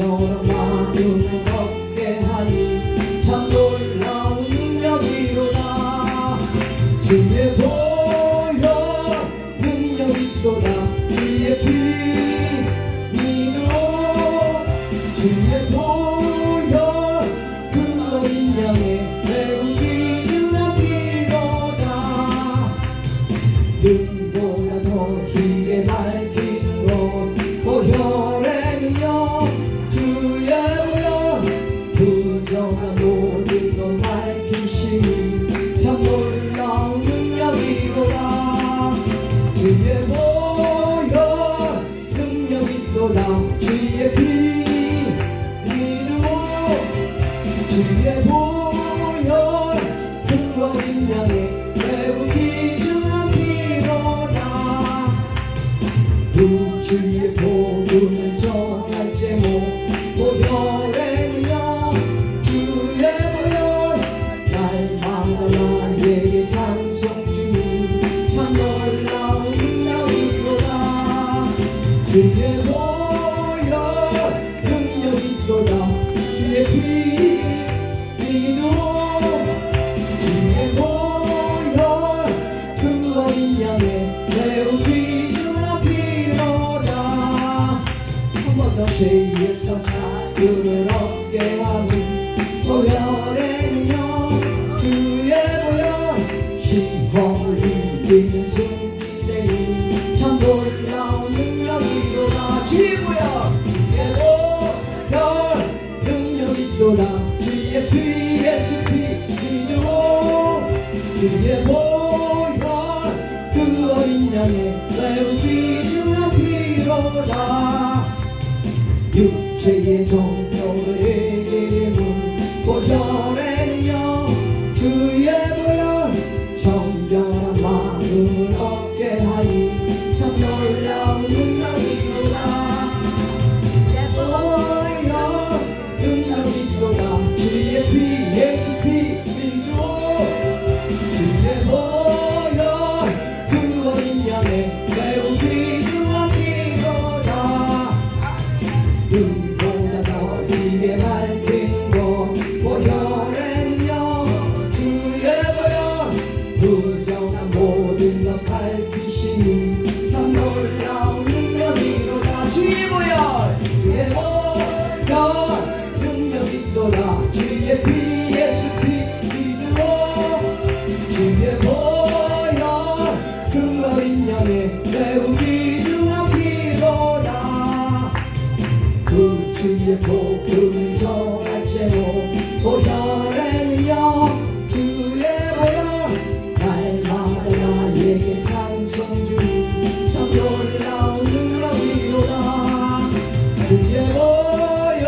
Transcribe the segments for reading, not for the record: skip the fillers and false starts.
정결한 마음을 얻게 하니 참 놀라운 능력이로다. 주의 보혈 능력이로다. 주의 피 믿어. 주의 보혈 그거 인양에 매우 귀중한 피로다. 눈보다 더 희게 밝히는 것 보혈의 능력. 주의 보혈 부정한 모든 것 밝히시니 참 놀라운 능력이로다. 주의 보혈 능력이로다. 주의 피 믿어. 주의 보혈 그거 인양에 매우 귀중한 피로다. 주의 복음을 전할 제목 보혈의 능력. 주의 보혈 날마다 나에게 찬송 주니 참 놀라운 능력이로다. 주의 보혈 능력이로다. 주의 피 믿어. 주의 보혈 그거 인양에 매우 귀중한 피로다. 한 번 더 죄에서 자유를 얻게 하는 보혈의 능력. 주의 보혈 시험을 이기는 손기대니 참 놀라운 능력이로다. 주의 보혈 주의 보혈 능력이로다. 주의 피 예수 피 믿어. 주의 보혈 그 어린 양의 매우 귀중한 피로다. 육체의 정욕을 이기는 보혈의 능력. 주의 보혈 정결한 마음을 얻게 하니 참 놀라운 능력이로다. 보혈 능력이로다. 주의 피 예수 피 믿어. 주의 보혈 그 어린 양의 매우 귀중한 피로다. 눈보다 더 희게 밝힌 것 보혈의 능력. 주의 보혈 부정한 모든 것 밝히시니 참 놀라운 능력이로다. 주의 보혈 주의 보혈 능력이로다. 주의 피 예수 피 믿어. 주의 보혈 그 어린 양의 매우 귀중한 피로다. 그 주의 복음을 전할 제목 보혈의 능력. 주의 보혈 날마다 나에게 찬송 주니 참 놀라운 능력이로다. 주의 보혈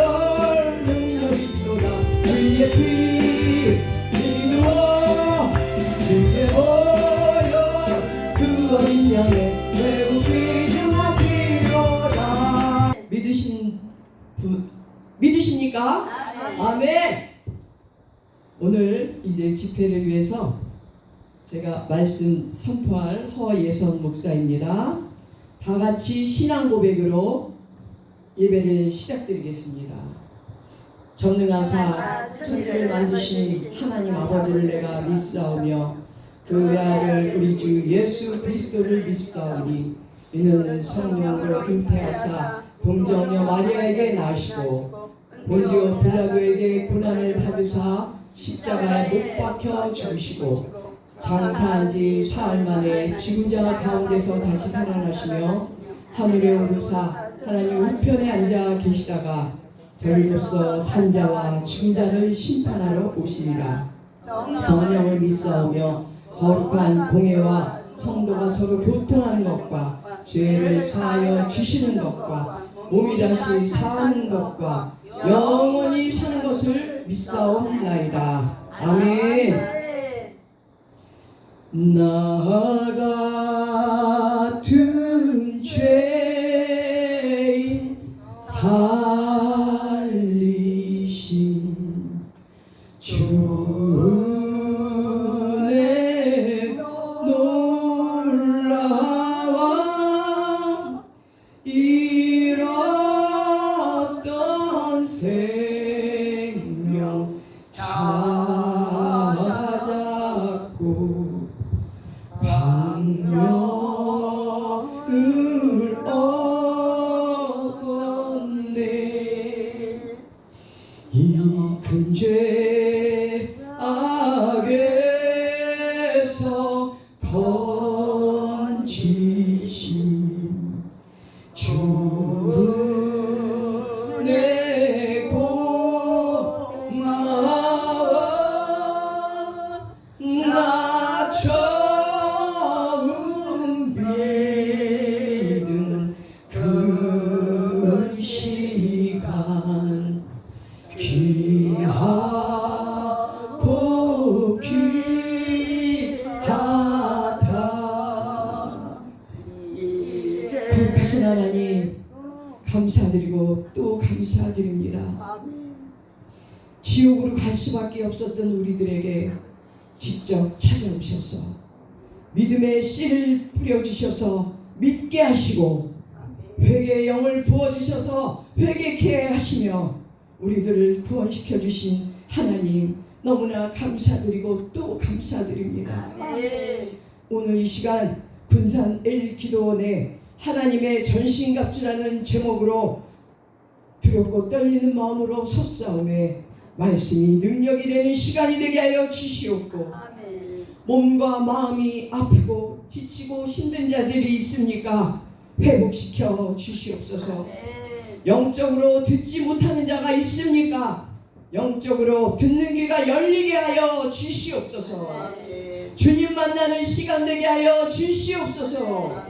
능력이로다. 주의 피 믿어. 주의 보혈 그 어린 양의 매우 귀중한 피로다. 믿으십니까? 아멘. 오늘 이제 집회를 위해서 제가 말씀 선포할 허예선 목사입니다. 다 같이 신앙 고백으로 예배를 시작드리겠습니다. 전능하사 천지를 만드신 하나님 아버지를 내가 믿사오며 그 아들 우리 주 예수 그리스도를 믿사오니 이는 성령으로 잉태하사 동정녀 마리아에게 나시고 본디오 빌라도에게 고난을 받으사 십자가에 못 박혀 죽으시고 장사한 지 사흘 만에 죽은 자 가운데서 다시 살아나시며 하늘에 오르사 하나님 우편에 앉아 계시다가 저희로서 산자와 죽은 자를 심판하러 오시리라. 성령을 믿사오며 거룩한 공회와 성도가 서로 교통하는 것과 죄를 사하여 주시는 것과 몸이 다시 사는 것과 영원히 사는 것을 믿사옵나이다. 아멘. 나 같은 죄인 살리신 주의 놀라와 이뤘던 죄악에서 건지신 주의 고마워 나 처음 믿은 그 시간 귀하고 귀하다. 거룩하신 하나님 감사드리고 또 감사드립니다. 지옥으로 갈 수밖에 없었던 우리들에게 직접 찾아오셔서 믿음의 씨를 뿌려주셔서 믿게 하시고 회개의 영을 부어주셔서 회개케 하시며 우리들을 구원시켜 주신 하나님 너무나 감사드리고 또 감사드립니다. 오늘 이 시간 군산 엘기도원에 하나님의 전신갑주라는 제목으로 두렵고 떨리는 마음으로 섰사오매 말씀이 능력이 되는 시간이 되게 하여 주시옵고 몸과 마음이 아프고 지치고 힘든 자들이 있습니까? 회복시켜 주시옵소서. 영적으로 듣지 못하는 자가 있습니까? 영적으로 듣는 귀가 열리게 하여 주시옵소서. 주님 만나는 시간 되게 하여 주시옵소서.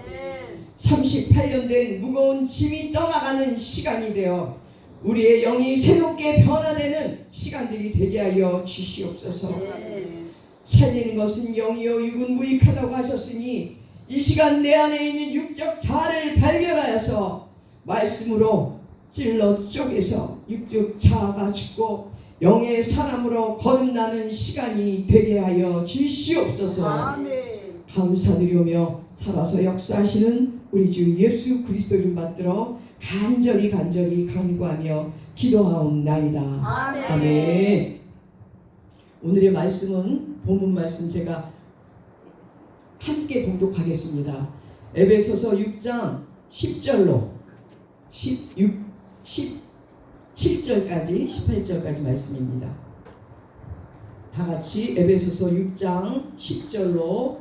38년 된 무거운 짐이 떠나가는 시간이 되어 우리의 영이 새롭게 변화되는 시간들이 되게 하여 주시옵소서. 살리는 것은 영이요 육은 무익하다고 하셨으니 이 시간 내 안에 있는 육적 자아를 발견하여서 말씀으로 찔러 쪼개서 육적 자아가 죽고 영의 사람으로 거듭나는 시간이 되게 하여 주시옵소서. 감사드리오며 살아서 역사하시는 우리 주 예수 그리스도 이름 받들어 간절히 간구하며 기도하옵나이다. 아멘. 오늘의 말씀은 본문 말씀 제가 함께 봉독하겠습니다. 에베소서 6장 10절로 17절까지 18절까지 말씀입니다. 다 같이 에베소서 6장 10절로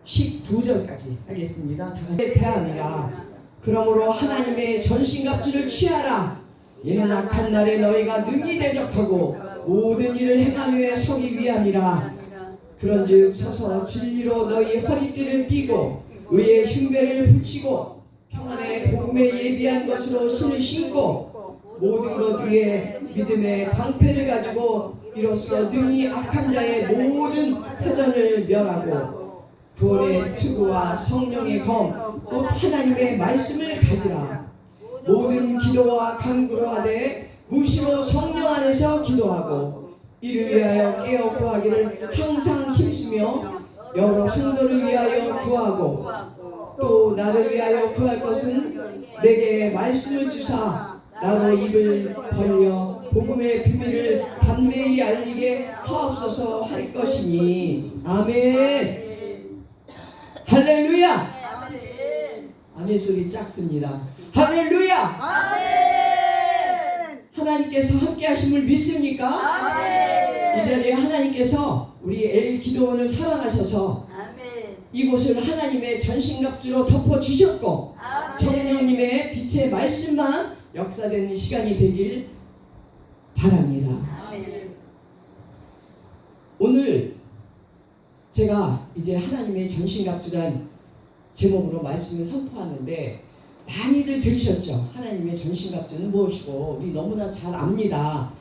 19절까지 하겠습니다. 다 같이 패하니라. 그러므로 하나님의 전신갑주를 취하라. 이는 악한 날에 너희가 능히 대적하고 모든 일을 행하며 서기 위함이라. 그런즉 서서 진리로 너희 허리띠를 띠고 의의 흉배를 붙이고 평안의 복음에 예비한 것으로 신을 신고 모든 것 위에 믿음의 방패를 가지고 이로써 능히 악한 자의 모든 패전을 멸하고 구원의 투구와 성령의 검 곧 하나님의 말씀을 가지라. 모든 기도와 간구로 하되 무시로 성령 안에서 기도하고 이를 위하여 깨어 구하기를 항상 힘쓰며 여러 성도를 위하여 구하고 또 나를 위하여 구할 것은 내게 말씀을 주사 나로 입을 벌려 복음의 비밀을 담대히 알리게 하옵소서 할 것이니. 아멘. 할렐루야. 아멘 소리 작습니다. 할렐루야. 아멘. 하나님께서 함께 하심을 믿습니까? 아멘. 이 자리에 하나님께서 우리 엘기도원을 사랑하셔서 아멘. 이곳을 하나님의 전신갑주로 덮어주셨고 성령님의 빛의 말씀만 역사되는 시간이 되길 바랍니다. 아멘. 오늘 제가 이제 하나님의 전신갑주란 제목으로 말씀을 선포하는데 많이들 들으셨죠? 하나님의 전신갑주는 무엇이고 우리 너무나 잘 압니다.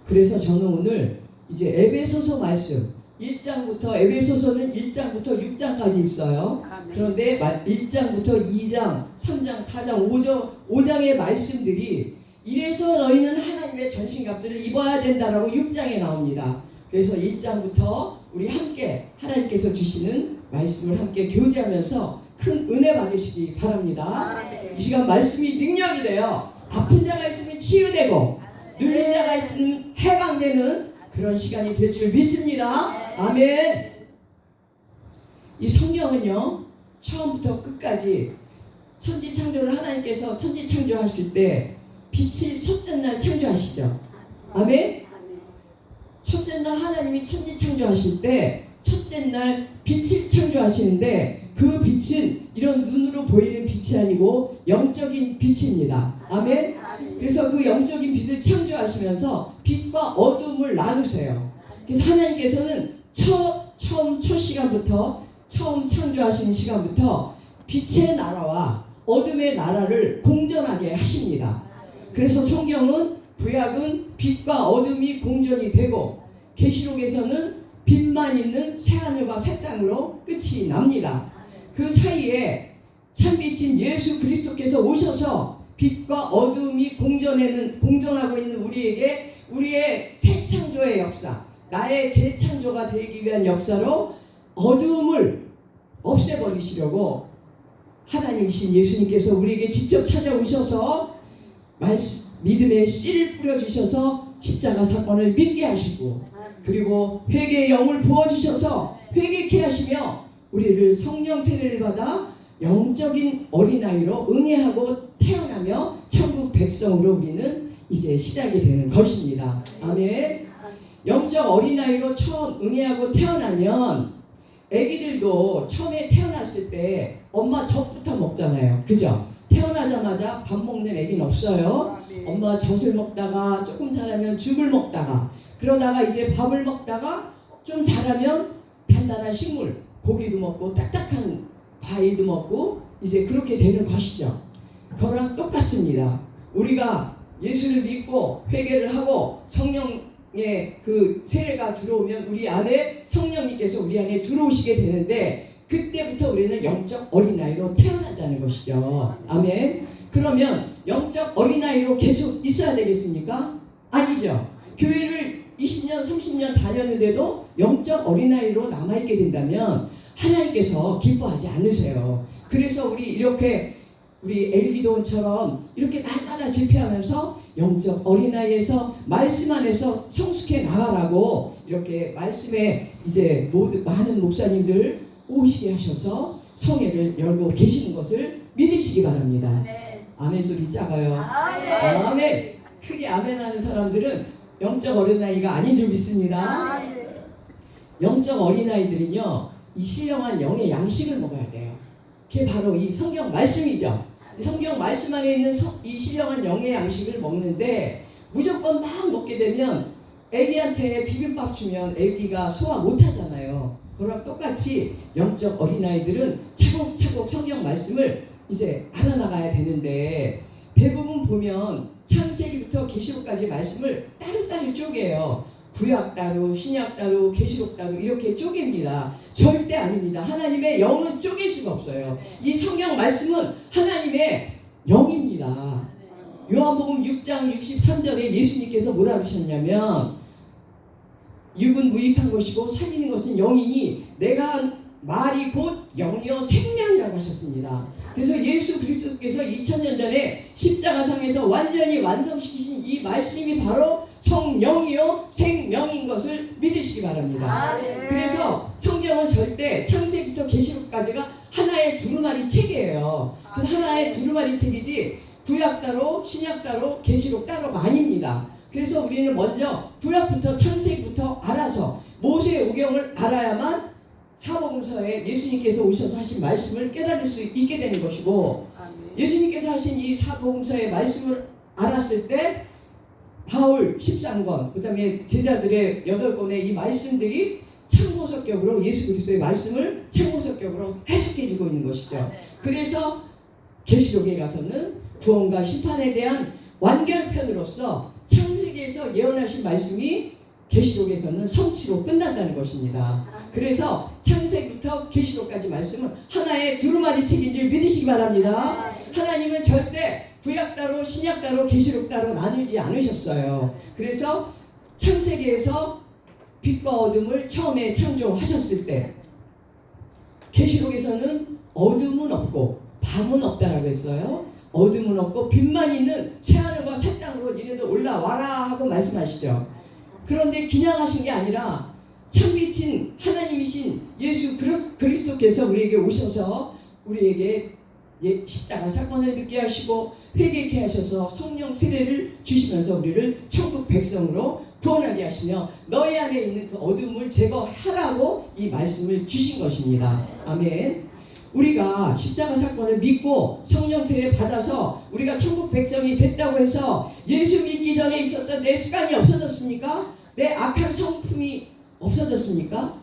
그래서 저는 오늘 이제 에베소서 말씀 1장부터 에베소서는 1장부터 6장까지 있어요. 그런데 1장부터 2장, 3장, 4장, 5장의 말씀들이 이래서 너희는 하나님의 전신갑주를 입어야 된다라고 6장에 나옵니다. 그래서 1장부터 우리 함께 하나님께서 주시는 말씀을 함께 교제하면서 큰 은혜 받으시기 바랍니다. 이 시간 말씀이 능력이 돼요. 아픈 자가 있으면 치유되고 눌린 자가 있으면 해방되는 그런 시간이 될 줄 믿습니다. 아멘. 이 성경은요 처음부터 끝까지 천지창조를 하나님께서 천지창조하실 때 빛을 첫째 날 창조하시죠. 아멘. 첫째 날 하나님이 천지 창조하실 때 첫째 날 빛을 창조하시는데 그 빛은 이런 눈으로 보이는 빛이 아니고 영적인 빛입니다. 아멘. 그래서 그 영적인 빛을 창조하시면서 빛과 어둠을 나누세요. 그래서 하나님께서는 처음 첫 시간부터 처음 창조하신 시간부터 빛의 나라와 어둠의 나라를 공존하게 하십니다. 그래서 성경은 구약은 빛과 어둠이 공존이 되고 계시록에서는 빛만 있는 새하늘과 새 땅으로 끝이 납니다. 그 사이에 참빛인 예수 그리스도께서 오셔서 빛과 어둠이 공존하고 있는 우리에게 우리의 새 창조의 역사, 나의 재창조가 되기 위한 역사로 어둠을 없애버리시려고 하나님이신 예수님께서 우리에게 직접 찾아오셔서 믿음의 씨를 뿌려주셔서 십자가 사건을 믿게 하시고 그리고 회개의 영을 부어주셔서 회개케 하시며 우리를 성령 세례를 받아 영적인 어린아이로 응애하고 태어나며 천국 백성으로 우리는 이제 시작이 되는 것입니다. 아멘. 영적 어린아이로 처음 응애하고 태어나면 애기들도 처음에 태어났을 때 엄마 젖부터 먹잖아요. 그죠? 태어나자마자 밥 먹는 애기는 없어요. 엄마 젖을 먹다가 조금 자라면 죽을 먹다가 그러다가 이제 밥을 먹다가 좀 자라면 단단한 식물, 고기도 먹고 딱딱한 과일도 먹고 이제 그렇게 되는 것이죠. 그거랑 똑같습니다. 우리가 예수를 믿고 회개를 하고 성령의 그 세례가 들어오면 우리 안에 성령님께서 우리 안에 들어오시게 되는데 그때부터 우리는 영적 어린아이로 태어난다는 것이죠. 아멘. 그러면 영적 어린아이로 계속 있어야 되겠습니까? 아니죠. 교회를 20년, 30년 다녔는데도 영적 어린아이로 남아있게 된다면 하나님께서 기뻐하지 않으세요. 그래서 우리 엘기도원처럼 이렇게 날마다 집회하면서 영적 어린아이에서 말씀 안에서 성숙해 나가라고 이렇게 말씀에 이제 많은 목사님들 오시게 하셔서 성회를 열고 계시는 것을 믿으시기 바랍니다. 아멘 소리 작아요. 아멘. 크게 아멘 하는 사람들은 영적 어린아이가 아닌 줄 믿습니다. 영적 어린아이들은요 이 신령한 영의 양식을 먹어야 돼요. 그게 바로 이 성경 말씀이죠. 성경 말씀 안에 있는 이 신령한 영의 양식을 먹는데 무조건 막 먹게 되면 애기한테 비빔밥 주면 애기가 소화 못하잖아요. 그거랑 똑같이 영적 어린아이들은 차곡차곡 성경 말씀을 이제 알아나가야 되는데 대부분 보면 창세기부터 계시록까지 말씀을 따로따로 쪼개요. 구약 따로, 신약 따로, 계시록 따로 이렇게 쪼갭니다. 절대 아닙니다. 하나님의 영은 쪼갤 수가 없어요. 이 성경 말씀은 하나님의 영입니다. 요한복음 6장 63절에 예수님께서 뭐라 그러셨냐면 육은 무익한 것이고 살리는 것은 영이니 내가 한 말이 곧 영이요 생명이라고 하셨습니다. 그래서 예수 그리스도께서 2000년 전에 십자가상에서 완전히 완성시키신 이 말씀이 바로 성령이요 생명인 것을 믿으시기 바랍니다. 그래서 성경은 절대 창세기부터 계시록까지가 하나의 두루마리 책이에요. 그래서 하나의 두루마리 책이지 구약 따로 신약 따로 계시록 따로가 아닙니다. 그래서 우리는 먼저 구약부터 창세기부터 알아서 모세의 오경을 알아야만 사복음서에 예수님께서 오셔서 하신 말씀을 깨달을 수 있게 되는 것이고 예수님께서 하신 이 사복음서의 말씀을 알았을 때 바울 13권 그 다음에 제자들의 8권의 이 말씀들이 참고석격으로 예수 그리스도의 말씀을 참고석격으로 해석해주고 있는 것이죠. 그래서 계시록에 가서는 구원과 심판에 대한 완결편으로서 창세기에서 예언하신 말씀이 계시록에서는 성취로 끝난다는 것입니다. 그래서 창세기부터 계시록까지 말씀은 하나의 두루마리 책인 줄 믿으시기 바랍니다. 하나님은 절대 구약 따로 신약 따로 계시록 따로 나누지 않으셨어요. 그래서 창세기에서 빛과 어둠을 처음에 창조하셨을 때 계시록에서는 어둠은 없고 밤은 없다라고 했어요. 어둠은 없고 빛만 있는 새하늘과 새 땅으로 니네들 올라와라 하고 말씀하시죠. 그런데 그냥 하신 게 아니라 참빛인 하나님이신 예수 그리스도께서 우리에게 오셔서 우리에게 십자가 사건을 느끼게 하시고 회개케 하셔서 성령 세례를 주시면서 우리를 천국 백성으로 구원하게 하시며 너희 안에 있는 그 어둠을 제거하라고 이 말씀을 주신 것입니다. 아멘. 우리가 십자가 사건을 믿고 성령 세례 받아서 우리가 천국 백성이 됐다고 해서 예수 믿기 전에 있었던 내 습관이 없어졌습니까? 내 악한 성품이 없어졌습니까?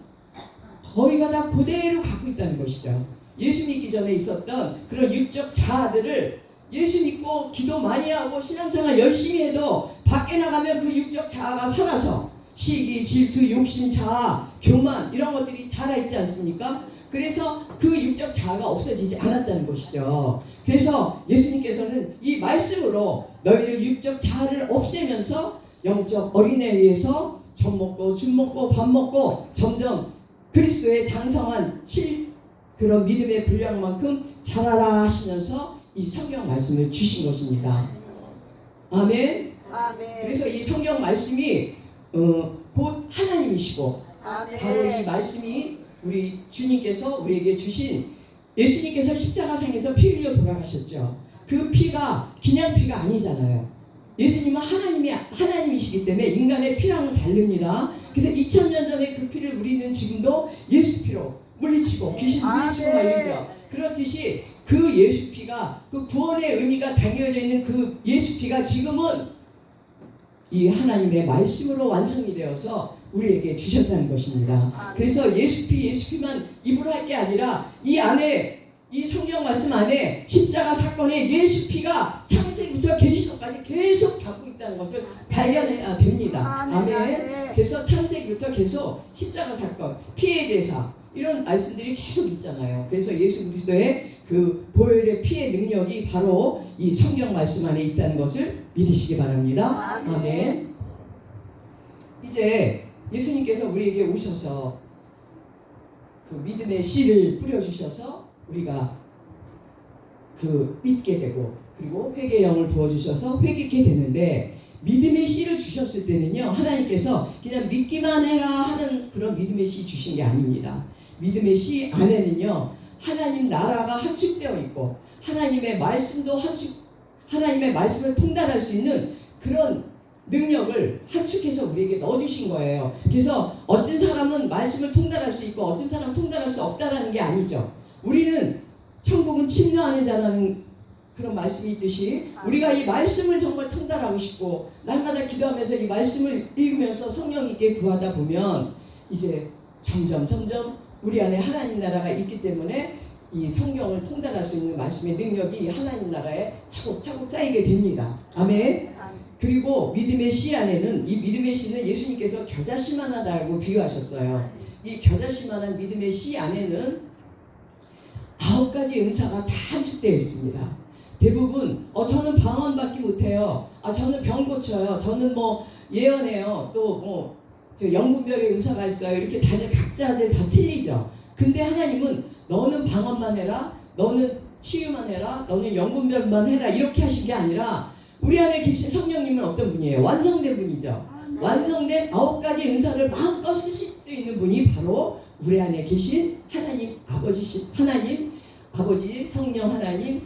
거의가 다 그대로 갖고 있다는 것이죠. 예수 믿기 전에 있었던 그런 육적 자아들을 예수 믿고 기도 많이 하고 신앙생활 열심히 해도 밖에 나가면 그 육적 자아가 살아서 시기, 질투, 욕심, 자아, 교만 이런 것들이 자라있지 않습니까? 그래서 그 육적 자아가 없어지지 않았다는 것이죠. 그래서 예수님께서는 이 말씀으로 너희의 육적 자아를 없애면서 영적 어린애에서 젖 먹고 죽 먹고 밥 먹고 점점 그리스도의 장성한 그런 믿음의 분량만큼 자라라 하시면서 이 성경 말씀을 주신 것입니다. 아멘. 아멘. 그래서 이 성경 말씀이 곧 하나님이시고 아멘. 바로 이 말씀이 우리 주님께서 우리에게 주신 예수님께서 십자가상에서 피 흘려 돌아가셨죠. 그 피가 그냥 피가 아니잖아요. 예수님은 하나님이시기 때문에 인간의 피랑은 다릅니다. 그래서 2000년 전에 그 피를 우리는 지금도 예수 피로 물리치고 귀신 물리치고 말이죠. 그렇듯이 그 예수 피가 그 구원의 의미가 담겨져 있는 그 예수 피가 지금은 이 하나님의 말씀으로 완성이 되어서 우리에게 주셨다는 것입니다. 그래서 예수피만 입으로 할 게 아니라 이 안에 이 성경 말씀 안에 십자가 사건의 예수피가 창세기부터 계시록까지 계속 갖고 있다는 것을 발견해야 됩니다. 아멘. 그래서 창세기부터 계속 십자가 사건, 피해 제사 이런 말씀들이 계속 있잖아요. 그래서 예수 그리스도의 그 보혈의 피의 능력이 바로 이 성경 말씀 안에 있다는 것을 믿으시기 바랍니다. 아멘. 이제 예수님께서 우리에게 오셔서 그 믿음의 씨를 뿌려주셔서 우리가 그 믿게 되고 그리고 회개의 영을 부어주셔서 회개케 되는데 믿음의 씨를 주셨을 때는요 하나님께서 그냥 믿기만 해라 하는 그런 믿음의 씨 주신 게 아닙니다. 믿음의 씨 안에는요 하나님 나라가 함축되어 있고 하나님의 말씀도 하나님의 말씀을 통달할 수 있는 그런 능력을 함축해서 우리에게 넣어주신 거예요. 그래서 어떤 사람은 말씀을 통달할 수 있고 어떤 사람은 통달할 수 없다라는 게 아니죠. 우리는 천국은 침노하는 자라는 그런 말씀이 있듯이 우리가 이 말씀을 정말 통달하고 싶고 날마다 기도하면서 이 말씀을 읽으면서 성령님께 구하다 보면 이제 점점 우리 안에 하나님 나라가 있기 때문에 이 성경을 통달할 수 있는 말씀의 능력이 하나님 나라에 차곡차곡 쌓이게 됩니다. 아멘. 그리고 믿음의 씨 안에는 이 믿음의 씨는 예수님께서 겨자씨만하다고 비유하셨어요. 이 겨자씨만한 믿음의 씨 안에는 9가지 응사가 다 함축되어 있습니다. 대부분 저는 방언받기 못해요. 저는 병 고쳐요. 저는 뭐 예언해요. 또 뭐 영분별의 응사가 있어요. 이렇게 다들 각자들 다 틀리죠. 근데 하나님은 너는 방언만 해라. 너는 치유만 해라. 너는 영분별만 해라. 이렇게 하신 게 아니라 우리 안에 계신 성령님은 어떤 분이에요? 완성된 분이죠. 완성된 9가지 응사를 마음껏 쓰실 수 있는 분이 바로 우리 안에 계신 하나님 아버지, 성령 하나님,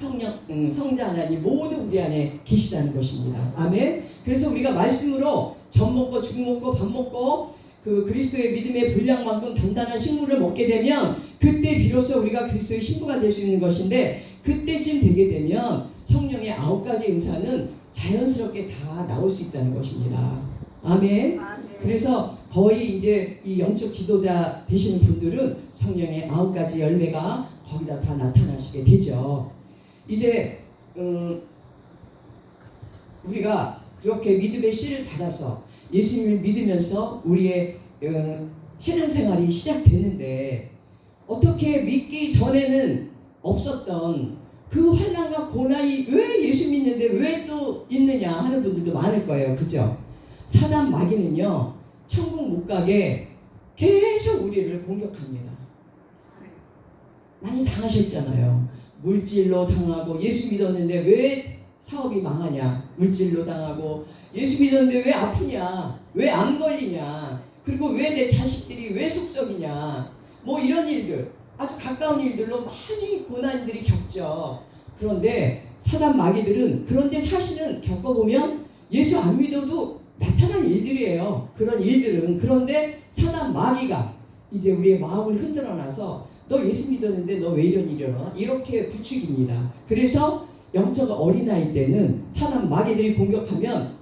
성자 하나님 모두 우리 안에 계시다는 것입니다. 아멘. 그래서 우리가 말씀으로 젖 먹고 죽 먹고 밥 먹고 그 그리스도의 믿음의 분량만큼 단단한 식물을 먹게 되면 그때 비로소 우리가 그리스도의 신부가 될 수 있는 것인데 그때쯤 되게 되면 성령의 9가지 응사는 자연스럽게 다 나올 수 있다는 것입니다. 아멘. 그래서 거의 이제 이 영적 지도자 되시는 분들은 성령의 9가지 열매가 거기다 다 나타나시게 되죠. 이제 우리가 그렇게 믿음의 씨를 받아서 예수님을 믿으면서 우리의 신앙생활이 시작됐는데 어떻게 믿기 전에는 없었던 그 환난과 고난이 왜 예수 믿는데 왜 또 있느냐 하는 분들도 많을 거예요. 그죠? 사단 마귀는요 천국 못 가게 계속 우리를 공격합니다. 많이 당하셨잖아요. 물질로 당하고 예수 믿었는데 왜 사업이 망하냐. 물질로 당하고 예수 믿었는데 왜 아프냐. 왜 암 걸리냐. 그리고 왜 내 자식들이 왜 속썩이냐. 뭐 이런 일들 아주 가까운 일들로 많이 고난들이 겪죠. 그런데 사단 마귀들은 그런데 사실은 겪어보면 예수 안 믿어도 나타난 일들이에요. 그런 일들은. 그런데 사단 마귀가 이제 우리의 마음을 흔들어놔서 너 예수 믿었는데 너 왜 이런 일이 일어나? 이렇게 부추깁니다. 그래서 영적 어린아이 때는 사단 마귀들이 공격하면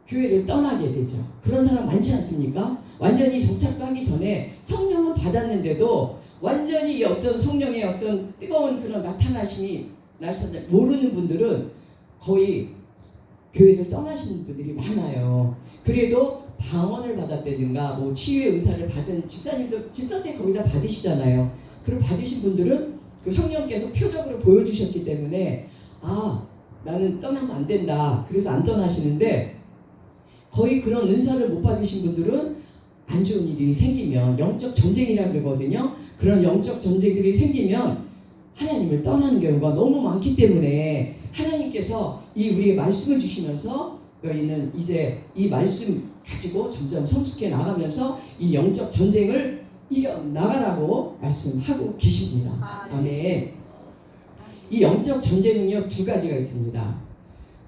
교회를 떠나게 되죠. 그런 사람 많지 않습니까? 완전히 정착도 하기 전에 성령은 받았는데도 완전히 이 어떤 성령의 어떤 뜨거운 그런 나타나심이 모르는 분들은 거의 교회를 떠나시는 분들이 많아요. 그래도 방언을 받았다든가 뭐 치유의 은사를 받은 집사님도 집사 때 거의 다 받으시잖아요. 그걸 받으신 분들은 그 성령께서 표적으로 보여주셨기 때문에 아 나는 떠나면 안 된다. 그래서 안 떠나시는데 거의 그런 은사를 못 받으신 분들은 안 좋은 일이 생기면 영적 전쟁이라 그러거든요. 그런 영적 전쟁들이 생기면 하나님을 떠나는 경우가 너무 많기 때문에 하나님께서 이 우리의 말씀을 주시면서 너희는 이제 이 말씀 가지고 점점 성숙해 나가면서 이 영적 전쟁을 이겨나가라고 말씀하고 계십니다. 아멘. 이 영적 전쟁은요 두 가지가 있습니다.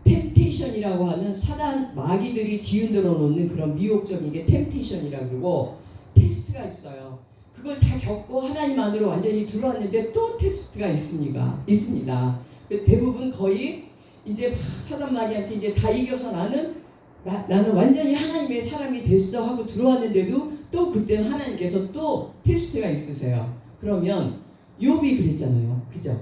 템테이션이라고 하는 사단 마귀들이 뒤흔들어 놓는 그런 미혹적인 게 템테이션이라고 그러고 테스트가 있어요. 그걸 다 겪고 하나님 안으로 완전히 들어왔는데 또 테스트가 있습니다. 대부분 거의 이제 사단 마귀한테 이제 다 이겨서 나는 완전히 하나님의 사람이 됐어 하고 들어왔는데도 또 그때는 하나님께서 또 테스트가 있으세요. 그러면 욥이 그랬잖아요. 그죠?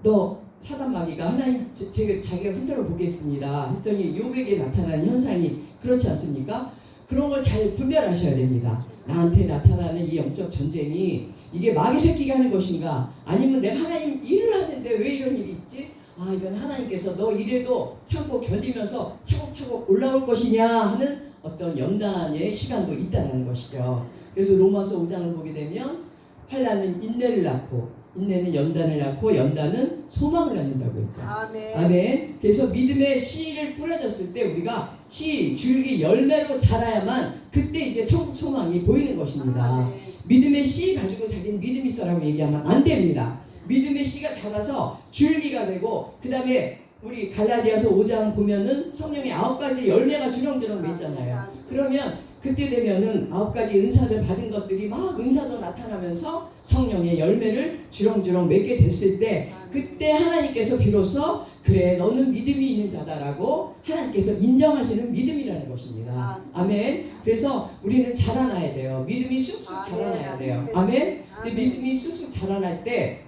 너 사단 마귀가 하나님 자기가 흔들어 보겠습니다 했더니 욥에게 나타나는 현상이 그렇지 않습니까? 그런 걸 잘 분별하셔야 됩니다. 나한테 나타나는 이 영적 전쟁이 이게 마귀 새끼가 하는 것인가 아니면 내가 하나님 일을 하는데 왜 이런 일이 있지? 아 이건 하나님께서 너 이래도 참고 견디면서 차곡차곡 올라올 것이냐 하는 어떤 연단의 시간도 있다는 것이죠. 그래서 로마서 5장을 보게 되면 환난은 인내를 낳고 인내는 연단을 낳고 연단은 소망을 낳는다고 했죠. 아멘. 아멘. 그래서 믿음의 씨를 뿌려졌을 때 우리가 씨, 줄기, 열매로 자라야만 그때 이제 소망이 보이는 것입니다. 아멘. 믿음의 씨 가지고 자기는 믿음 있어라고 얘기하면 안 됩니다. 믿음의 씨가 자라서 줄기가 되고 그 다음에 우리 갈라디아서 5장 보면은 성령의 9가지 열매가 주렁주렁 맺잖아요. 그러면 그때 되면은 9가지 은사를 받은 것들이 막 은사로 나타나면서 성령의 열매를 주렁주렁 맺게 됐을 때 그때 하나님께서 비로소 그래 너는 믿음이 있는 자다라고 하나님께서 인정하시는 믿음이라는 것입니다. 아멘. 그래서 우리는 자라나야 돼요. 믿음이 쑥쑥 자라나야 돼요. 아멘. 근데 믿음이 쑥쑥 자라날 때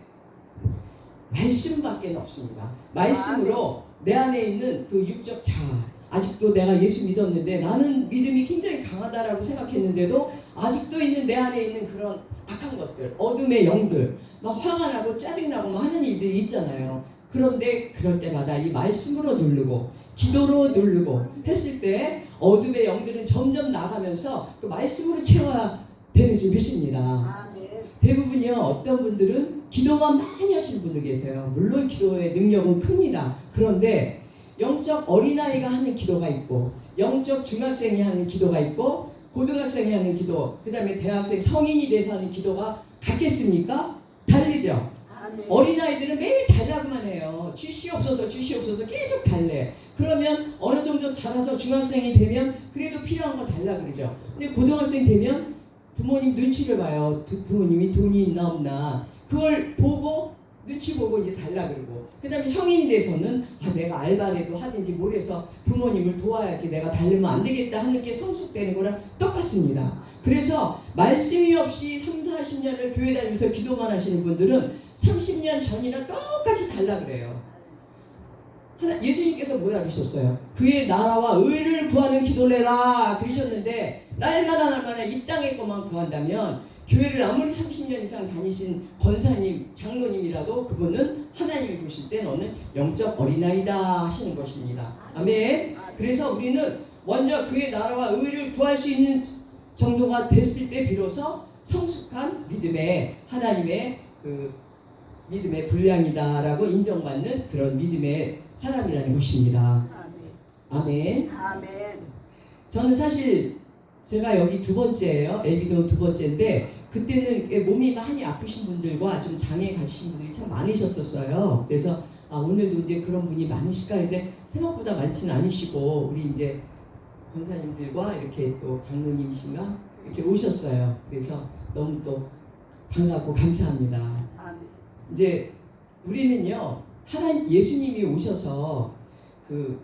말씀밖에 없습니다. 말씀으로 내 안에 있는 그 육적 자아 아직도 내가 예수 믿었는데 나는 믿음이 굉장히 강하다라고 생각했는데도 아직도 있는 내 안에 있는 그런 악한 것들 어둠의 영들 막 화가 나고 짜증나고 막 하는 일들이 있잖아요. 그런데 그럴 때마다 이 말씀으로 누르고 기도로 누르고 했을 때 어둠의 영들은 점점 나가면서 그 말씀으로 채워야 되는 줄 믿습니다. 대부분이요 어떤 분들은 기도만 많이 하시는 분들 계세요. 물론 기도의 능력은 큽니다. 그런데 영적 어린아이가 하는 기도가 있고 영적 중학생이 하는 기도가 있고 고등학생이 하는 기도 그 다음에 대학생 성인이 돼서 하는 기도가 같겠습니까? 다르죠. 어린아이들은 매일 달라고만 해요. 주시옵소서 계속 달래. 그러면 어느 정도 자라서 중학생이 되면 그래도 필요한 거 달라 그러죠. 근데 고등학생 되면 부모님 눈치를 봐요. 부모님이 돈이 있나 없나 그걸 보고 눈치 보고 이제 달라 그러고 그 다음에 성인이 돼서는 내가 알바라도 하든지 뭘 해서 부모님을 도와야지 내가 달르면 안 되겠다 하는 게 성숙되는 거랑 똑같습니다. 그래서 말씀이 없이 30-40년을 교회 다니면서 기도만 하시는 분들은 30년 전이랑 똑같이 달라 그래요. 예수님께서 뭐라 그러셨어요? 그의 나라와 의를 구하는 기도를 해라 그러셨는데 날마다 이 땅의 것만 구한다면 교회를 아무리 30년 이상 다니신 권사님, 장로님이라도 그분은 하나님이 보실 때 너는 영적 어린아이다 하시는 것입니다. 아멘. 그래서 우리는 먼저 그의 나라와 의를 구할 수 있는 정도가 됐을 때 비로소 성숙한 믿음의 하나님의 그 믿음의 분량이다라고 인정받는 그런 믿음의 사람이라는 것입니다. 아멘. 아멘. 저는 사실 제가 여기 두 번째예요. 엘비도 두 번째인데 그때는 몸이 많이 아프신 분들과 좀 장애 가지신 분들이 참 많으셨었어요. 그래서 오늘도 이제 그런 분이 많으실까 했는데 생각보다 많지는 않으시고 우리 이제 권사님들과 이렇게 또 장로님이신가 이렇게 오셨어요. 그래서 너무 또 반갑고 감사합니다. 이제 우리는요 하나님 예수님이 오셔서 그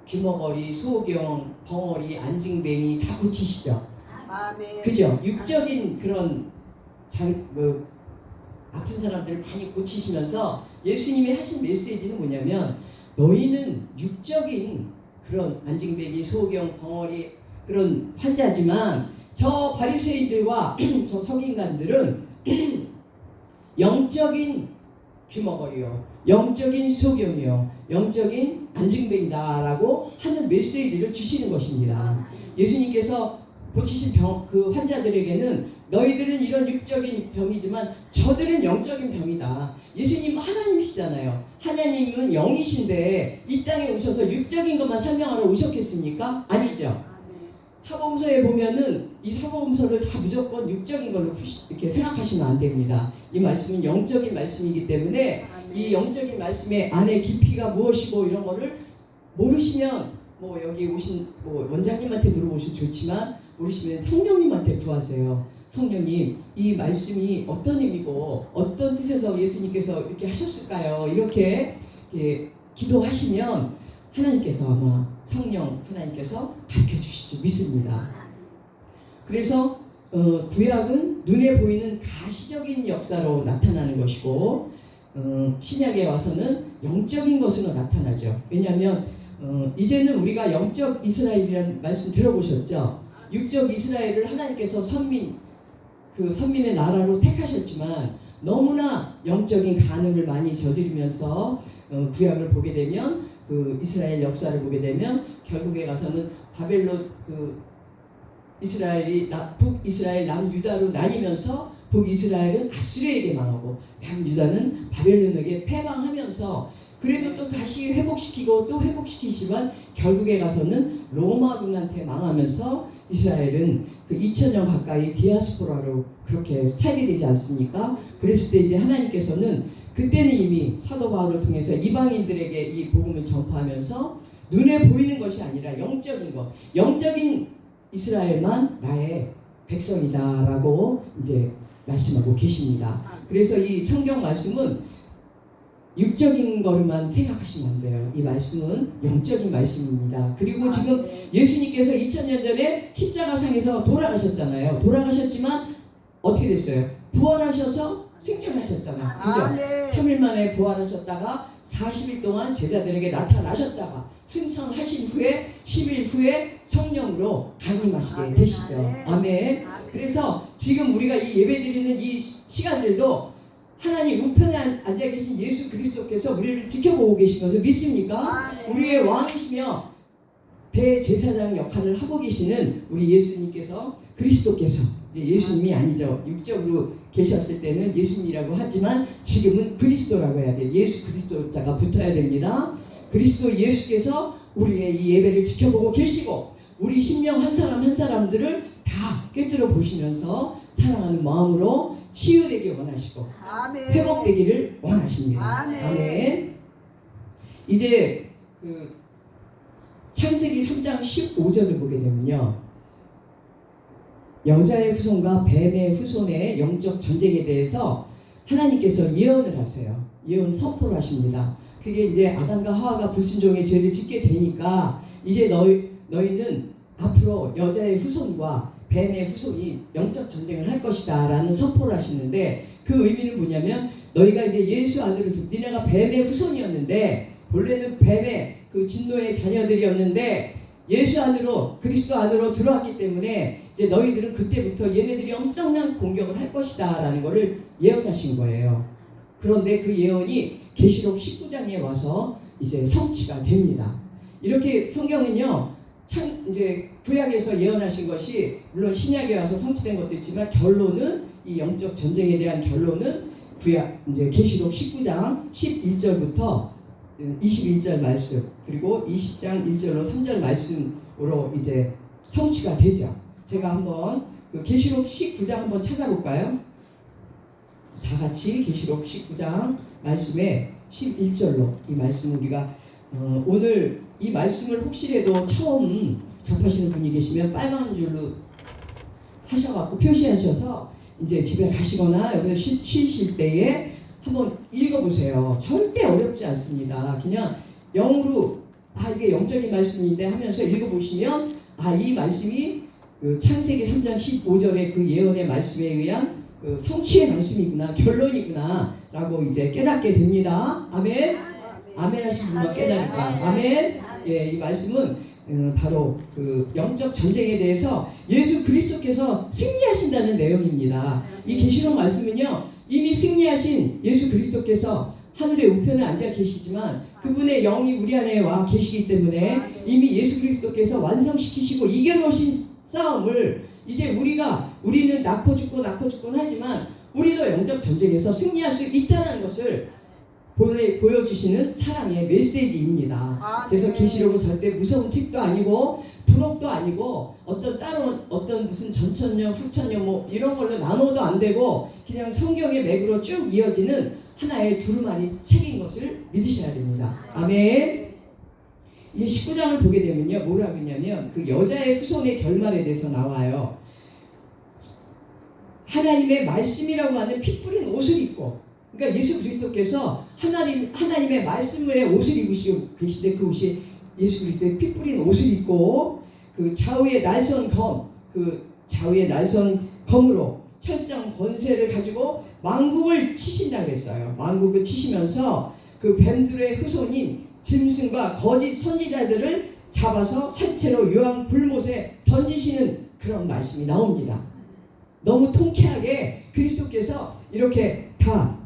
귀머거리, 소경, 벙어리, 안징뱅이 다 고치시죠. 아멘. 그죠? 육적인 그런 아픈 사람들을 많이 고치시면서 예수님이 하신 메시지는 뭐냐면 너희는 육적인 그런 안징뱅이, 소경, 벙어리 그런 환자지만 저 바리새인들과 저 서기관들은 영적인 귀머거리요, 영적인 소경이요, 영적인 안징뱅이다라고 하는 메시지를 주시는 것입니다. 예수님께서 고치신 그 환자들에게는 너희들은 이런 육적인 병이지만 저들은 영적인 병이다. 예수님은 하나님이시잖아요. 하나님은 영이신데 이 땅에 오셔서 육적인 것만 설명하러 오셨겠습니까? 아니죠. 사복음서에 보면은 이 사복음서를 다 무조건 육적인 걸로 이렇게 생각하시면 안 됩니다. 이 말씀은 영적인 말씀이기 때문에 이 영적인 말씀의 안에 깊이가 무엇이고 이런 거를 모르시면 뭐 여기 오신 뭐 원장님한테 물어보셔도 좋지만 모르시면 성령님한테 구하세요. 성령님, 이 말씀이 어떤 의미고 어떤 뜻에서 예수님께서 이렇게 하셨을까요? 이렇게 기도하시면 하나님께서 아마 성령 하나님께서 가르쳐주시죠. 믿습니다. 그래서 구약은 눈에 보이는 가시적인 역사로 나타나는 것이고 신약에 와서는 영적인 것으로 나타나죠. 왜냐하면 이제는 우리가 영적 이스라엘이라는 말씀 들어보셨죠? 육적 이스라엘을 하나님께서 선민의 나라로 택하셨지만 너무나 영적인 간음을 많이 저지르면서 구약을 보게 되면 그 이스라엘 역사를 보게 되면 결국에 가서는 바벨론 이스라엘이 북이스라엘 남유다로 나뉘면서 북이스라엘은 아수르에게 망하고 남유다는 바벨론에게 패망하면서 그래도 또 다시 회복시키고 또 회복시키지만 결국에 가서는 로마군한테 망하면서 이스라엘은 그 2000년 가까이 디아스포라로 그렇게 살게 되지 않습니까? 그랬을 때 이제 하나님께서는 그때는 이미 사도 바울을 통해서 이방인들에게 이 복음을 전파하면서 눈에 보이는 것이 아니라 영적인 것, 영적인 이스라엘만 나의 백성이다라고 이제 말씀하고 계십니다. 그래서 이 성경 말씀은 육적인 것만 생각하시면 안 돼요. 이 말씀은 영적인 말씀입니다. 그리고 지금 예수님께서 2000년 전에 십자가상에서 돌아가셨잖아요. 돌아가셨지만 어떻게 됐어요? 부활하셔서 승천하셨잖아요. 그죠? 3일 만에 부활하셨다가 40일 동안 제자들에게 나타나셨다가 승천하신 후에 10일 후에 성령으로 강림하시게 되시죠. 아멘. 그래서 지금 우리가 이 예배드리는 이 시간들도 하나님 우편에 앉아 계신 예수 그리스도께서 우리를 지켜보고 계신 것을 믿습니까? 우리의 왕이시며 대제사장 역할을 하고 계시는 우리 예수님께서 그리스도께서 이제 예수님이 아니죠. 육적으로 계셨을 때는 예수님이라고 하지만 지금은 그리스도라고 해야 돼요. 예수 그리스도자가 붙어야 됩니다. 그리스도 예수께서 우리의 이 예배를 지켜보고 계시고 우리 심령 한 사람 한 사람들을 다 꿰뚫어 보시면서 사랑하는 마음으로 치유되기 원하시고 회복되기를 원하십니다. 아멘. 이제 그 창세기 3장 15절을 보게 되면요. 여자의 후손과 뱀의 후손의 영적 전쟁에 대해서 하나님께서 예언을 하세요. 예언 선포를 하십니다. 그게 이제 아담과 하와가 불순종의 죄를 짓게 되니까 이제 너희는 앞으로 여자의 후손과 뱀의 후손이 영적 전쟁을 할 것이다 라는 선포를 하시는데 그 의미는 뭐냐면 너희가 이제 예수 안으로 니네가 뱀의 후손이었는데 본래는 뱀의 그 진노의 자녀들이었는데 예수 안으로 그리스도 안으로 들어왔기 때문에 이제 너희들은 그때부터 얘네들이 엄청난 공격을 할 것이다 라는 것을 예언하신 거예요. 그런데 그 예언이 계시록 19장에 와서 이제 성취가 됩니다. 이렇게 성경은요 이제 구약에서 예언하신 것이 물론 신약에 와서 성취된 것도 있지만 결론은 이 영적 전쟁에 대한 결론은 구약 이제 계시록 19장 11절부터 21절 말씀 그리고 20장 1절로 3절 말씀으로 이제 성취가 되죠. 제가 한번 그 계시록 19장 한번 찾아볼까요? 다 같이 계시록 19장 말씀에 11절로 이 말씀 우리가 오늘 이 말씀을 혹시라도 처음 접하시는 분이 계시면 빨간 줄로 하셔갖고 표시하셔서 이제 집에 가시거나 여기서 쉬실 때에 한번 읽어보세요. 절대 어렵지 않습니다. 그냥 영으로 이게 영적인 말씀인데 하면서 읽어보시면 이 말씀이 그 창세기 3장 15절의 그 예언의 말씀에 의한 그 성취의 말씀이구나, 결론이구나 라고 이제 깨닫게 됩니다. 아멘. 아멘 하시는 분만 깨달을까. 아멘. 예, 이 말씀은 바로 그 영적 전쟁에 대해서 예수 그리스도께서 승리하신다는 내용입니다. 이 계시록 말씀은요, 이미 승리하신 예수 그리스도께서 하늘의 우편에 앉아 계시지만 그분의 영이 우리 안에 와 계시기 때문에 이미 예수 그리스도께서 완성시키시고 이겨놓으신 싸움을 이제 우리는 낳고 죽고 하지만 우리도 영적 전쟁에서 승리할 수 있다는 것을 보여주시는 사랑의 메시지입니다. 그래서 계시록은 절대 무서운 책도 아니고 부록도 아니고 어떤 무슨 전천년, 후천년 뭐 이런 걸로 나눠도 안 되고 그냥 성경의 맥으로 쭉 이어지는 하나의 두루마리 책인 것을 믿으셔야 됩니다. 아멘. 이제 19장을 보게 되면요, 뭐라고 했냐면 그 여자의 후손의 결말에 대해서 나와요. 하나님의 말씀이라고 하는 피 뿌린 옷을 입고, 그러니까 예수 그리스도께서 하나님의 말씀의 옷을 입으시고 계시되 그 옷이 예수 그리스도의 피 뿌린 옷을 입고 그 좌우의 날선 검으로 철장 권세를 가지고 만국을 치신다고 했어요. 만국을 치시면서 그 뱀들의 후손인 짐승과 거짓 선지자들을 잡아서 산채로 요한 불못에 던지시는 그런 말씀이 나옵니다. 너무 통쾌하게 그리스도께서 이렇게 다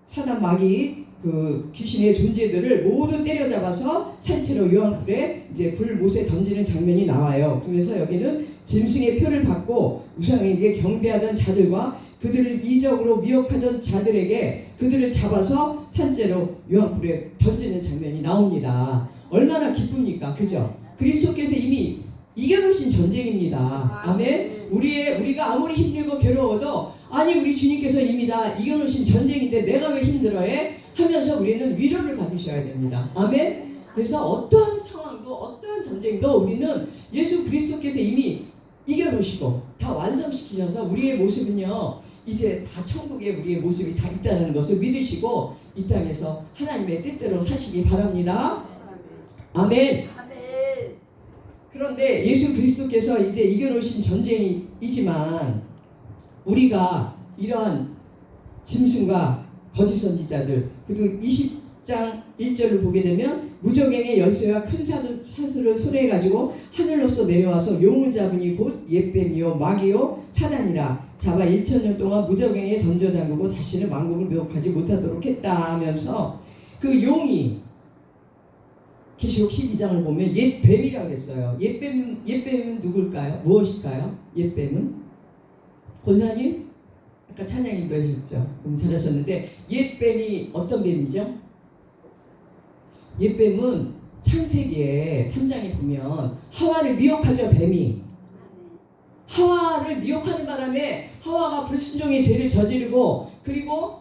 사단 마귀 그 귀신의 존재들을 모두 때려잡아서 산채로 요한불에 이제 불못에 던지는 장면이 나와요. 그래서 여기는 짐승의 표를 받고 우상에게 경배하던 자들과 그들을 이적으로 미혹하던 자들에게 그들을 잡아서 산채로 요한불에 던지는 장면이 나옵니다. 얼마나 기쁩니까? 그죠? 그리스도께서 이미 이겨놓으신 전쟁입니다. 아멘. 우리가 아무리 힘들고 괴로워도 우리 주님께서 이미 다 이겨놓으신 전쟁인데 내가 왜 힘들어해? 하면서 우리는 위로를 받으셔야 됩니다. 아멘. 그래서 어떠한 상황도 어떠한 전쟁도 우리는 예수 그리스도께서 이미 이겨놓으시고 다 완성시키셔서 우리의 모습은요 이제 다 천국에 우리의 모습이 다 있다는 것을 믿으시고 이 땅에서 하나님의 뜻대로 사시기 바랍니다. 아멘. 그런데 예수 그리스도께서 이제 이겨놓으신 전쟁이지만 우리가 이러한 짐승과 거짓 선지자들 그리고 20장 1절을 보게 되면 무저갱의 열쇠와 큰 사슬을 손에 가지고 하늘로서 내려와서 용을 잡으니 곧 옛뱀이요 마귀요 사단이라 잡아 1000년 동안 무저갱에 던져 잠그고 다시는 만국을 미혹하지 못하도록 했다 하면서 그 용이 계시록 12장을 보면 옛뱀이라고 했어요. 옛뱀은 누굴까요? 무엇일까요? 옛뱀은? 권사님? 아까 찬양 인도해주셨죠? 잘하셨는데 옛뱀이 어떤 뱀이죠? 옛뱀은 창세기에 3장에 보면 하와를 미혹하죠. 뱀이 하와를 미혹하는 바람에 하와가 불순종의 죄를 저지르고 그리고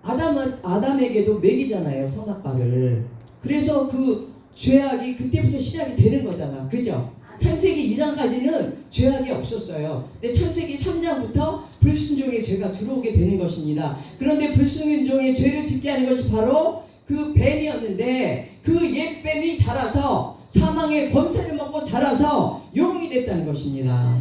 아담에게도 먹이잖아요. 선악과를. 그래서 그 죄악이 그때부터 시작이 되는 거잖아. 그죠? 창세기 2장까지는 죄악이 없었어요. 근데 창세기 3장부터 불순종의 죄가 들어오게 되는 것입니다. 그런데 불순종의 죄를 짓게 하는 것이 바로 그 뱀이었는데 그 옛뱀이 자라서 사망의 권세를 먹고 자라서 용이 됐다는 것입니다.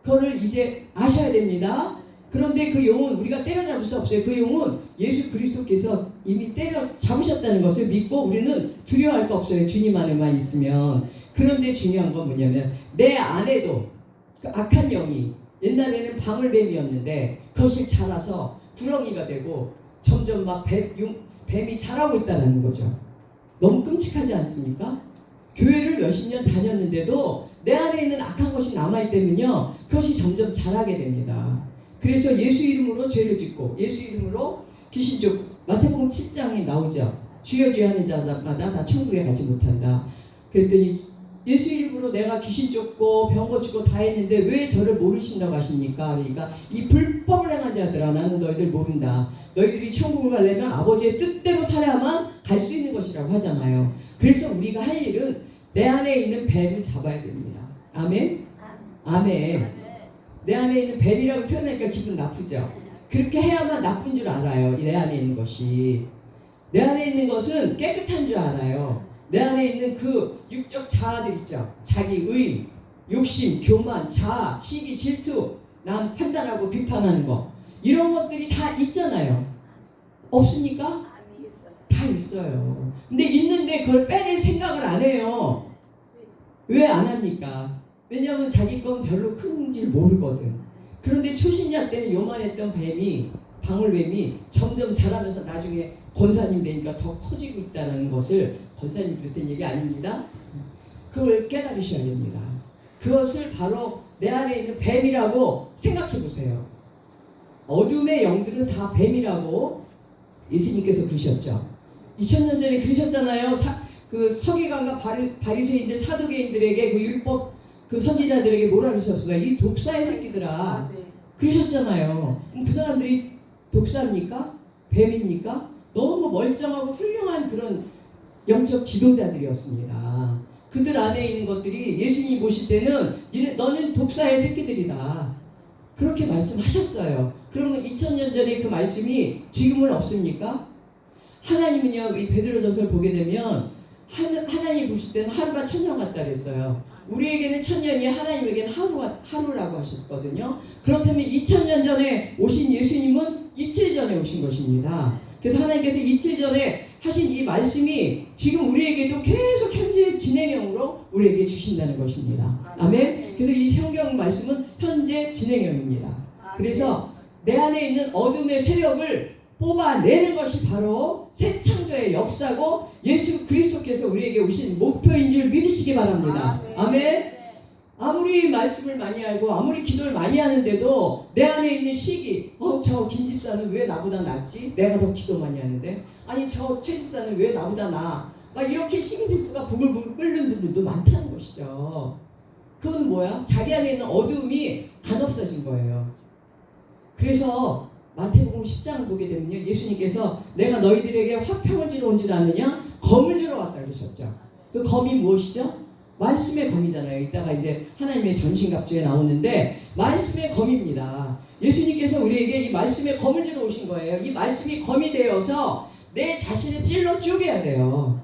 그거를 이제 아셔야 됩니다. 그런데 그 용은 우리가 때려잡을 수 없어요. 그 용은 예수 그리스도께서 이미 때려잡으셨다는 것을 믿고 우리는 두려워할 거 없어요. 주님 안에만 있으면. 그런데 중요한 건 뭐냐면 내 안에도 그 악한 영이 옛날에는 방울뱀이었는데 그것이 자라서 구렁이가 되고 점점 막 뱀이 자라고 있다는 거죠. 너무 끔찍하지 않습니까? 교회를 몇십 년 다녔는데도 내 안에 있는 악한 것이 남아있기 때문에요. 그것이 점점 자라게 됩니다. 그래서 예수 이름으로 죄를 짓고 예수 이름으로 귀신 쫓고 마태복음 7장에 나오죠. 주여 주여 하는 자마다 다 천국에 가지 못한다. 그랬더니 예수 이름으로 내가 귀신 쫓고 병 고치고 다 했는데 왜 저를 모르신다고 하십니까? 그러니까 이 불법을 행한 자들아, 나는 너희들 모른다. 너희들이 천국을 가려면 아버지의 뜻대로 살아야만 갈 수 있는 것이라고 하잖아요. 그래서 우리가 할 일은 내 안에 있는 뱀을 잡아야 됩니다. 아멘? 아멘. 내 안에 있는 뱀이라고 표현하니까 기분 나쁘죠? 그렇게 해야만 나쁜 줄 알아요. 내 안에 있는 것이. 내 안에 있는 것은 깨끗한 줄 알아요. 내 안에 있는 그 육적 자아들 있죠. 자기의, 욕심, 교만, 자아, 시기, 질투, 남 판단하고 비판하는 거, 이런 것들이 다 있잖아요. 없습니까? 다 있어요. 근데 있는데 그걸 빼낼 생각을 안 해요. 왜 안 합니까? 왜냐하면 자기 건 별로 큰 줄 모르거든. 그런데 초신자 때는 요만했던 뱀이, 방울뱀이 점점 자라면서 나중에 권사님 되니까 더 커지고 있다는 것을, 권사님 그랬던 얘기 아닙니다. 그걸 깨달으셔야 됩니다. 그것을 바로 내 안에 있는 뱀이라고 생각해 보세요. 어둠의 영들은 다 뱀이라고 예수님께서 그러셨죠. 2000년 전에 그러셨잖아요. 그 서기관과 바리새인들, 사두개인들에게 그 율법 그 선지자들에게 뭐라 그러셨어요? 이 독사의 새끼들아. 그러셨잖아요. 그 사람들이 독사입니까? 뱀입니까? 너무 멀쩡하고 훌륭한 그런 영적 지도자들이었습니다. 그들 안에 있는 것들이 예수님이 보실 때는 너는 독사의 새끼들이다. 그렇게 말씀하셨어요. 그러면 2000년 전에 그 말씀이 지금은 없습니까? 하나님은요, 이 베드로전서를 보게 되면 하나님 보실 때는 하루가 천년 같다 그랬어요. 우리에게는 천년이 하나님에게는 하루라고 하셨거든요. 그렇다면 2000년 전에 오신 예수님은 이틀 전에 오신 것입니다. 그래서 하나님께서 이틀 전에 하신 이 말씀이 지금 우리에게도 계속 현재 진행형으로 우리에게 주신다는 것입니다. 아멘. 그래서 이 성경 말씀은 현재 진행형입니다. 그래서 내 안에 있는 어둠의 세력을 뽑아내는 것이 바로 새 창조의 역사고 예수 그리스도께서 우리에게 오신 목표인 줄 믿으시기 바랍니다. 아멘. 아무리 말씀을 많이 알고 아무리 기도를 많이 하는데도 내 안에 있는 시기, 저 김집사는 왜 나보다 낫지? 내가 더 기도 많이 하는데. 아니 저 최집사는 왜 나보다 나아? 막 이렇게 시기 질투가 부글부글 끓는 분들도 많다는 것이죠. 그건 뭐야? 자기 안에 있는 어두움이 안 없어진 거예요. 그래서 마태복음 10장을 보게 되면요, 예수님께서 내가 너희들에게 화평을 주러 온 줄 아느냐? 검을 주러 왔다 그러셨죠. 그 검이 무엇이죠? 말씀의 검이잖아요. 이따가 이제 하나님의 전신갑주에 나오는데 말씀의 검입니다. 예수님께서 우리에게 이 말씀의 검을 주러 오신 거예요. 이 말씀이 검이 되어서 내 자신을 찔러 쪼개야 돼요.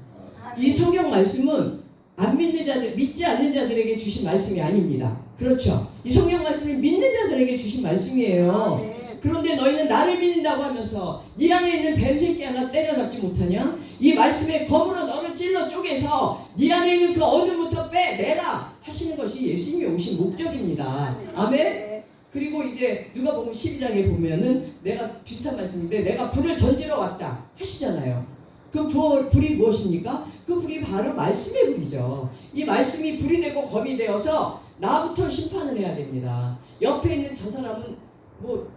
이 성경 말씀은 안 믿는 자들, 믿지 않는 자들에게 주신 말씀이 아닙니다. 그렇죠? 이 성경 말씀은 믿는 자들에게 주신 말씀이에요. 그런데 너희는 나를 믿는다고 하면서 네 안에 있는 뱀새끼 하나 때려잡지 못하냐? 이 말씀의 검으로 너를 찔러 쪼개서 네 안에 있는 그 어둠부터 빼내라 하시는 것이 예수님이 오신 목적입니다. 아멘? 그리고 이제 누가복음 12장에 보면은 내가 비슷한 말씀인데 내가 불을 던지러 왔다 하시잖아요. 그 불이 무엇입니까? 그 불이 바로 말씀의 불이죠. 이 말씀이 불이 되고 검이 되어서 나부터 심판을 해야 됩니다. 옆에 있는 저 사람은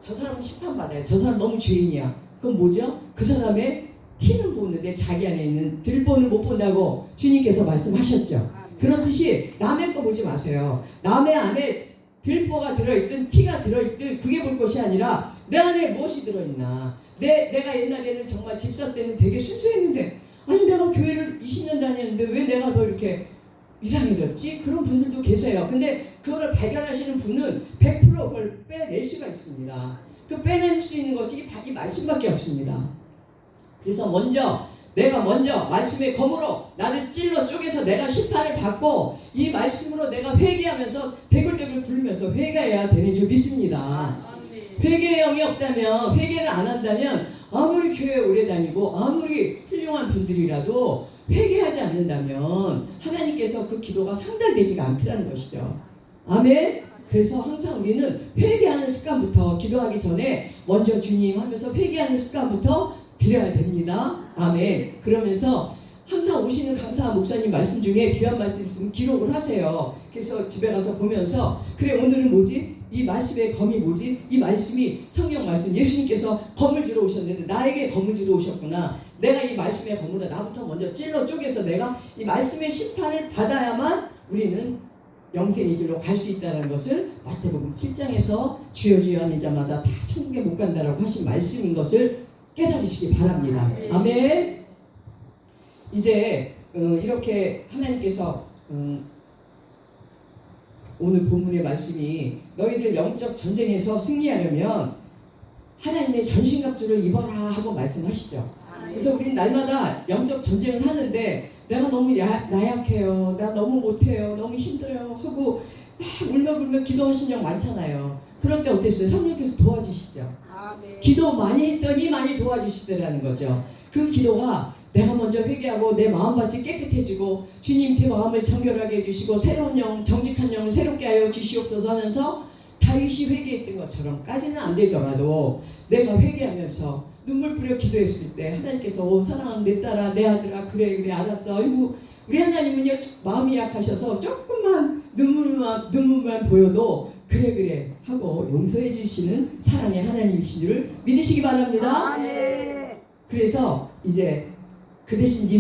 저 사람은 심판받아요. 저 사람 너무 죄인이야. 그건 뭐죠? 그 사람의 티는 보는데 자기 안에 있는 들보는 못 본다고 주님께서 말씀하셨죠. 그렇듯이 남의 거 보지 마세요. 남의 안에 들보가 들어있든 티가 들어있든 그게 볼 것이 아니라 내 안에 무엇이 들어있나. 내가 옛날에는 정말 집사 때는 되게 순수했는데 아니 내가 교회를 20년 다녔는데 왜 내가 더 이렇게 이상해졌지? 그런 분들도 계세요. 근데 그거를 발견하시는 분은 100% 그걸 빼낼 수가 있습니다. 그 빼낼 수 있는 것이 이 말씀밖에 없습니다. 그래서 내가 먼저 말씀의 검으로 나를 찔러 쪼개서 내가 심판을 받고 이 말씀으로 내가 회개하면서 대굴대굴 굴면서 회개해야 되는 줄 믿습니다. 회개의 영이 없다면, 회개를 안 한다면 아무리 교회 오래 다니고 아무리 훌륭한 분들이라도 회개하지 않는다면 하나님께서 그 기도가 상달되지가 않더라는 것이죠. 아멘. 그래서 항상 우리는 회개하는 습관부터, 기도하기 전에 먼저 주님 하면서 회개하는 습관부터 드려야 됩니다. 아멘. 그러면서 항상 오시는 강사한 목사님 말씀 중에 귀한 말씀 있으면 기록을 하세요. 그래서 집에 가서 보면서 그래 오늘은 뭐지? 이 말씀의 검이 뭐지? 이 말씀이 성경 말씀, 예수님께서 검을 주러 오셨는데 나에게 검을 주러 오셨구나. 내가 이 말씀의 검으로 나부터 먼저 찔러 쪼개서 내가 이 말씀의 심판을 받아야만 우리는 영생의 길로 갈 수 있다는 것을 마태복음 7장에서 주여 주여 하는 자마다 다 천국에 못 간다라고 하신 말씀인 것을 깨달으시기 바랍니다. 아멘. 이제 이렇게 하나님께서 오늘 본문의 말씀이 너희들 영적 전쟁에서 승리하려면 하나님의 전신갑주를 입어라 하고 말씀하시죠. 그래서 우리는 날마다 영적 전쟁을 하는데 내가 너무 나약해요, 나 너무 못해요, 너무 힘들어요 하고 막 울며불며 기도하신 적 많잖아요. 그럴 때 어땠어요? 성령께서 도와주시죠. 기도 많이 했더니 많이 도와주시더라는 거죠. 그 기도가 내가 먼저 회개하고 내 마음밭이 깨끗해지고 주님 제 마음을 정결하게 해주시고 새로운 영, 정직한 영을 새롭게 하여 주시옵소서 하면서 다윗이 회개했던 것처럼까지는 안 되더라도 내가 회개하면서 눈물 뿌려 기도했을 때 하나님께서 사랑하는 내 딸아 내 아들아 그래 알았어. 아이고 우리 하나님은요 마음이 약하셔서 조금만 눈물만 보여도 그래 하고 용서해 주시는 사랑의 하나님이신 줄 믿으시기 바랍니다. 아멘. 그래서 이제 그 대신